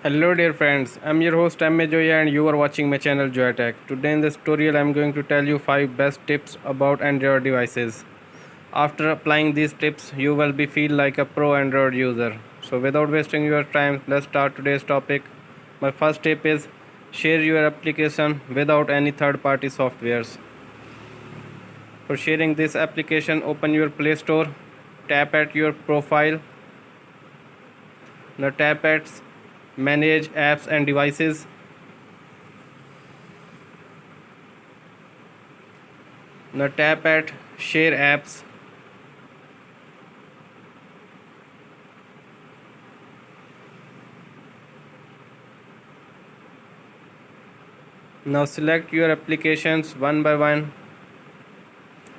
Hello dear friends, I'm your host M. A. Joya and you are watching my channel WACheck. Today in this tutorial I'm going to tell you 5 best tips about Android devices. After applying these tips you will feel like a pro Android user. So without wasting your time, let's start today's topic. My first tip is share your application without any third party softwares. For sharing this application, open your Play Store, tap at your profile. Now tap at Manage Apps and Devices. Now tap at Share Apps. Now select your applications one by one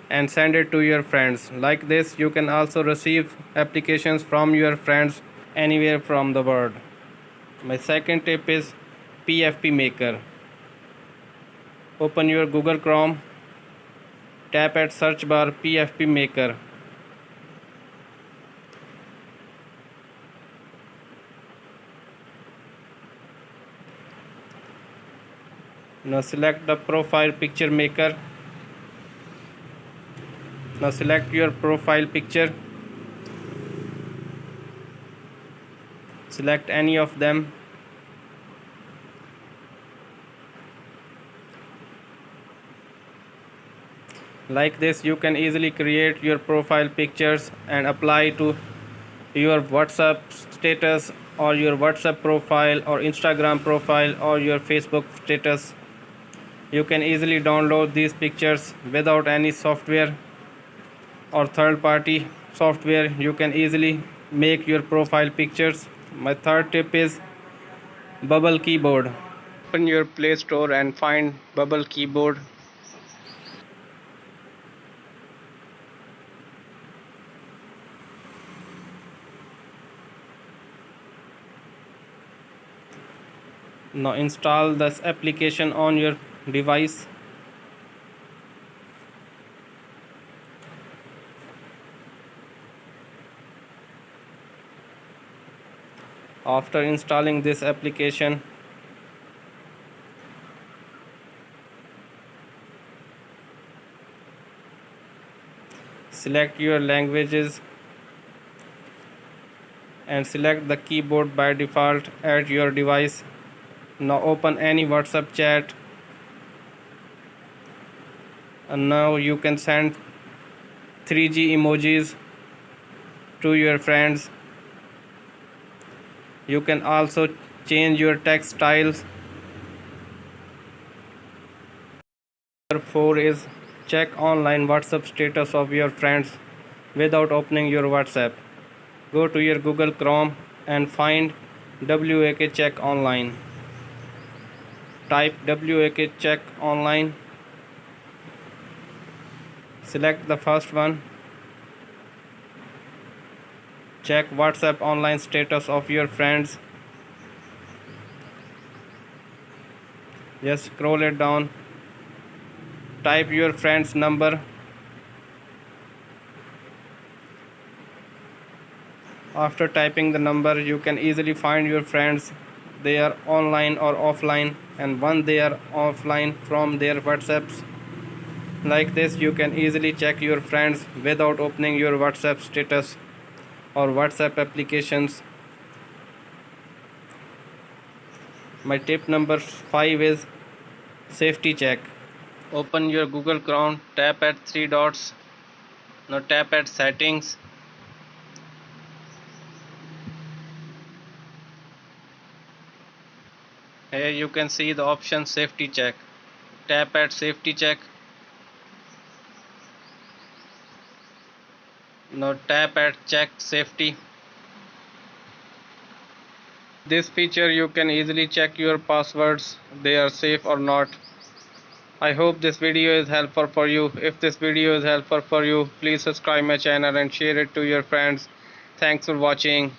and send it to your friends. Like this, you can also receive applications from your friends anywhere from the world. My second tip is PFP Maker. Open your Google Chrome, tap at search bar PFP Maker. Now select the profile picture maker. Now select your profile picture. Select any of them. Like this, you can easily create your profile pictures and apply to your WhatsApp status or your WhatsApp profile or Instagram profile or your Facebook status. You can easily download these pictures without any software or third party software. You can easily make your profile pictures. My third tip is Babble Keyboard. Open your Play Store and find Babble Keyboard. Now install this application on your device. After installing this application, select your languages and select the keyboard by default at your device. Now open any WhatsApp chat, and now you can send 3G emojis to your friends. You can also change your text styles. Number 4 is check online WhatsApp status of your friends without opening your WhatsApp. Go to your Google Chrome and find WACheck Online. Type WACheck Online. Select the first one. Check WhatsApp online status of your friends. Just scroll it down. Type your friend's number. After typing the number, you can easily find your friends. They are online or offline, and when they are offline from their WhatsApps. Like this, you can easily check your friends without opening your WhatsApp status or WhatsApp applications. My tip number 5 is safety check. Open your Google Chrome, tap at 3 dots. Now tap at settings. Here you can see the option safety check. Tap at safety check. Now tap at check safety. This feature you can easily check your passwords, they are safe or not. I hope this video is helpful for you. If this video is helpful for you, please subscribe my channel and share it to your friends. Thanks for watching.